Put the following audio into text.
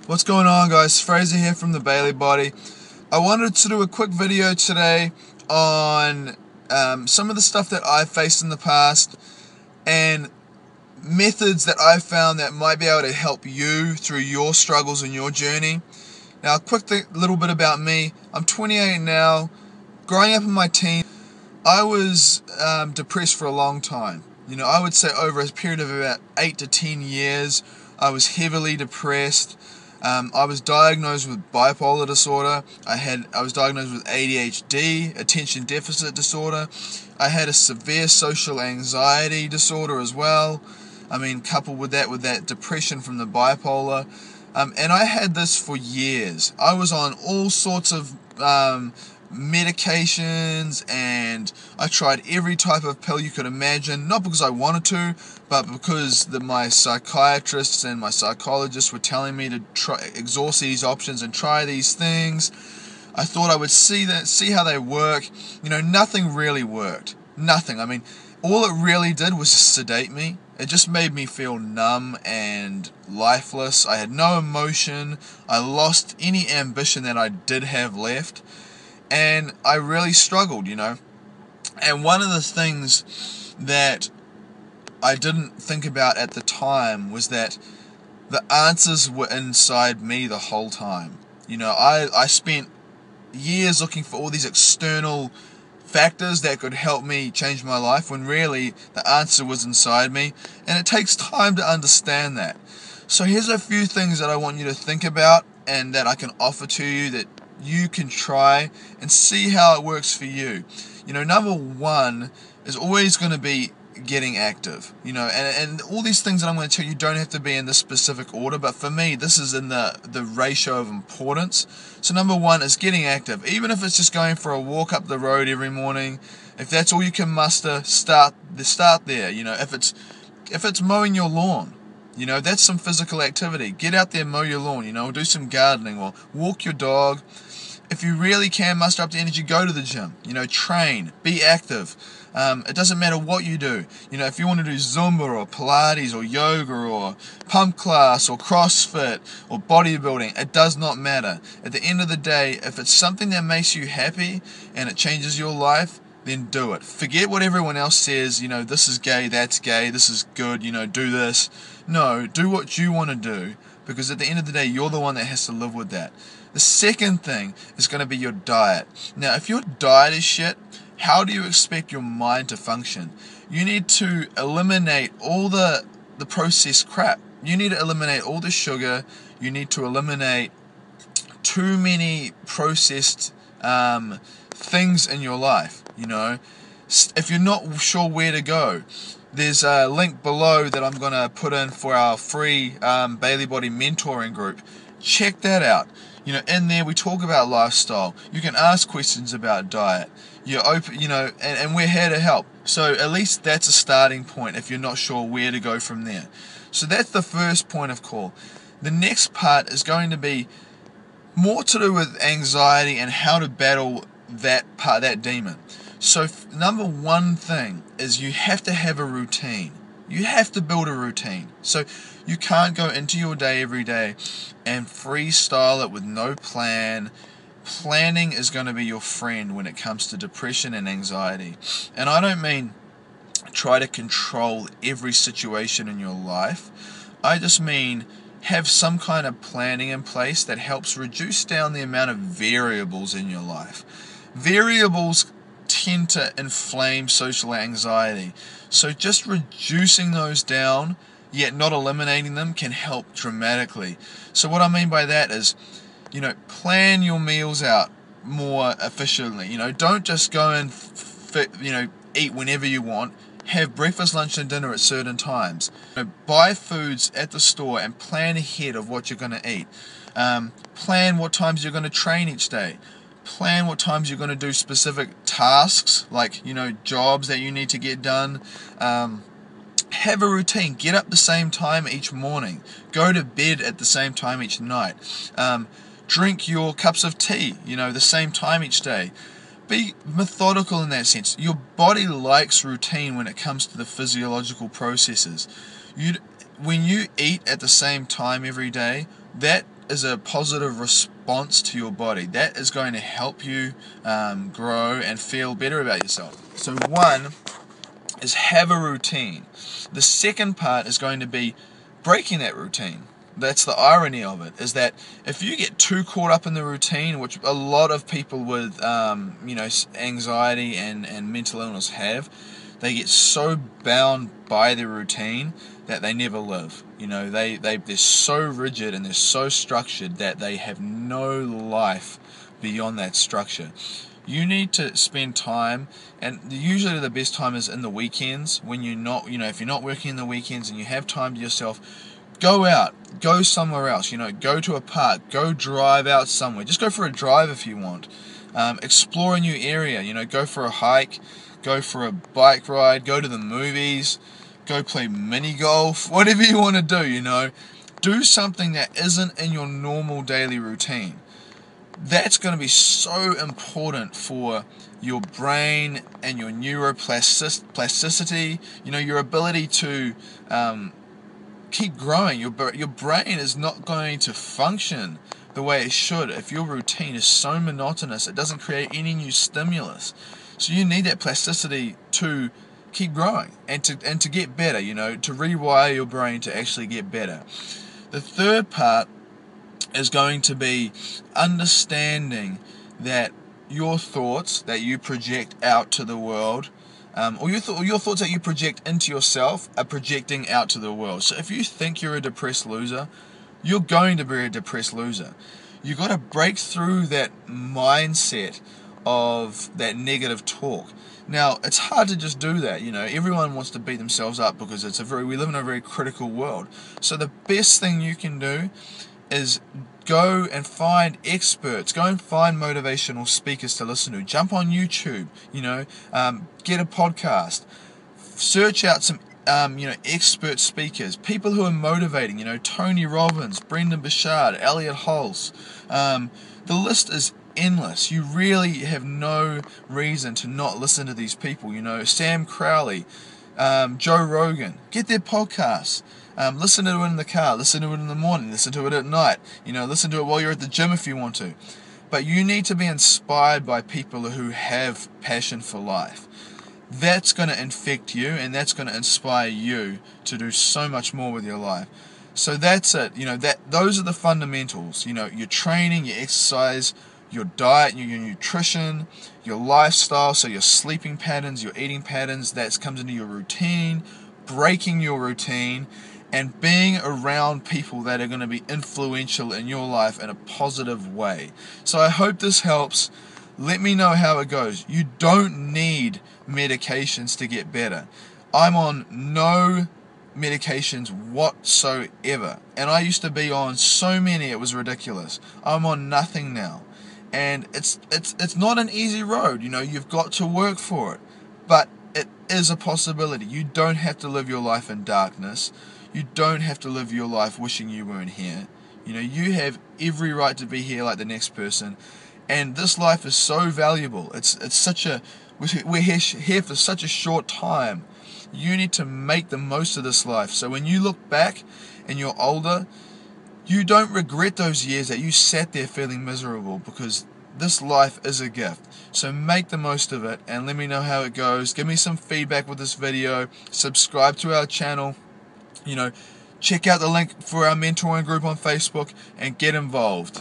What's going on, guys? Fraser here from the Bailey Body. I wanted to do a quick video today on some of the stuff that I've faced in the past and methods that I've found that might be able to help you through your struggles and your journey. Now, a quick little bit about me. I'm 28 now. Growing up in my teens, I was depressed for a long time. I would say over a period of about 8 to 10 years, I was heavily depressed. I was diagnosed with bipolar disorder. I was diagnosed with ADHD, attention deficit disorder. I had a severe social anxiety disorder as well. Coupled with that depression from the bipolar. And I had this for years. I was on all sorts of medications, and I tried every type of pill you could imagine, not because I wanted to, but because my psychiatrists and my psychologists were telling me to exhaust these options and try these things. I thought I would see how they work. Nothing really worked. Nothing. All it really did was just sedate me. It just made me feel numb and lifeless. I had no emotion. I lost any ambition that I did have left. And I really struggled, And one of the things that I didn't think about at the time was that the answers were inside me the whole time. I spent years looking for all these external factors that could help me change my life, when really the answer was inside me. And it takes time to understand that. So here's a few things that I want you to think about and that I can offer to you that you can try and see how it works for you. Number one is always going to be getting active. And all these things that I'm going to tell you don't have to be in this specific order, but for me, this is in the ratio of importance. So number one is getting active. Even if it's just going for a walk up the road every morning, if that's all you can muster, start there. If it's mowing your lawn, that's some physical activity. Get out there, mow your lawn, do some gardening or walk your dog. If you really can muster up the energy, go to the gym, train, be active. It doesn't matter what you do. If you want to do Zumba or Pilates or yoga or pump class or CrossFit or bodybuilding, it does not matter. At the end of the day, if it's something that makes you happy and it changes your life, then do it. Forget what everyone else says, this is gay, that's gay, this is good, do this. No, do what you want to do, because at the end of the day, you're the one that has to live with that. The second thing is going to be your diet. Now, if your diet is shit, how do you expect your mind to function? You need to eliminate all the processed crap. You need to eliminate all the sugar. You need to eliminate too many processed things in your life. If you're not sure where to go, there's a link below that I'm going to put in for our free Bailey Body mentoring group. Check that out. In there we talk about lifestyle. You can ask questions about diet. You're open, and we're here to help. So at least that's a starting point if you're not sure where to go from there. So that's the first point of call. The next part is going to be more to do with anxiety and how to battle that demon. So number one thing is you have to have a routine. You have to build a routine. So you can't go into your day every day and freestyle it with no plan. Planning is going to be your friend when it comes to depression and anxiety. And I don't mean try to control every situation in your life. I just mean have some kind of planning in place that helps reduce down the amount of variables in your life. Variables tend to inflame social anxiety. So just reducing those down, yet not eliminating them, can help dramatically. So what I mean by that is, plan your meals out more efficiently. Don't just go and eat whenever you want. Have breakfast, lunch, and dinner at certain times. Buy foods at the store and plan ahead of what you're going to eat. Plan what times you're going to train each day. Plan what times you're going to do specific tasks, like jobs that you need to get done. Have a routine. Get up the same time each morning. Go to bed at the same time each night. Drink your cups of tea, the same time each day. Be methodical in that sense. Your body likes routine when it comes to the physiological processes. When you eat at the same time every day, that is a positive response to your body. That is going to help you grow and feel better about yourself. So one is have a routine. The second part is going to be breaking that routine. That's the irony of it, is that if you get too caught up in the routine, which a lot of people with anxiety and mental illness have, they get so bound by the routine that they never live. They're so rigid and they're so structured that they have no life beyond that structure. You need to spend time, and usually the best time is in the weekends when you're not, if you're not working in the weekends and you have time to yourself. Go out, go somewhere else, go to a park, go drive out somewhere. Just go for a drive if you want. Explore a new area, go for a hike, go for a bike ride, go to the movies, go play mini golf, whatever you want to do, Do something that isn't in your normal daily routine. That's going to be so important for your brain and your neuroplasticity, your ability to keep growing. Your brain is not going to function the way it should if your routine is so monotonous it doesn't create any new stimulus. So you need that plasticity to keep growing and to get better, to rewire your brain to actually get better. The third part is going to be understanding that your thoughts that you project out to the world, or your thoughts that you project into yourself, are projecting out to the world. So if you think you're a depressed loser, you're going to be a depressed loser. You've got to break through that mindset of that negative talk. Now, it's hard to just do that, Everyone wants to beat themselves up because we live in a very critical world. So the best thing you can do is go and find experts, go and find motivational speakers to listen to. Jump on YouTube, get a podcast, search out some expert speakers, people who are motivating, Tony Robbins, Brendan Burchard, Elliot Hulse. The list is endless. You really have no reason to not listen to these people, Sam Crowley, Joe Rogan. Get their podcasts. Listen to it in the car, listen to it in the morning, listen to it at night, listen to it while you're at the gym if you want to. But you need to be inspired by people who have passion for life. That's going to infect you, and that's going to inspire you to do so much more with your life. So that's it. Those are the fundamentals. Your training, your exercise, your diet, your nutrition, your lifestyle, so your sleeping patterns, your eating patterns, that comes into your routine, breaking your routine, and being around people that are going to be influential in your life in a positive way. So I hope this helps. Let me know how it goes. You don't need medications to get better. I'm on no medications whatsoever, and I used to be on so many it was ridiculous. I'm on nothing now, and it's not an easy road. You've got to work for it, but it is a possibility. You don't have to live your life in darkness. You don't have to live your life wishing you weren't here. You have every right to be here like the next person, and this life is so valuable. We're here for such a short time. You need to make the most of this life. So when you look back and you're older, you don't regret those years that you sat there feeling miserable, because this life is a gift. So make the most of it, and let me know how it goes. Give me some feedback with this video. Subscribe to our channel. Check out the link for our mentoring group on Facebook and get involved.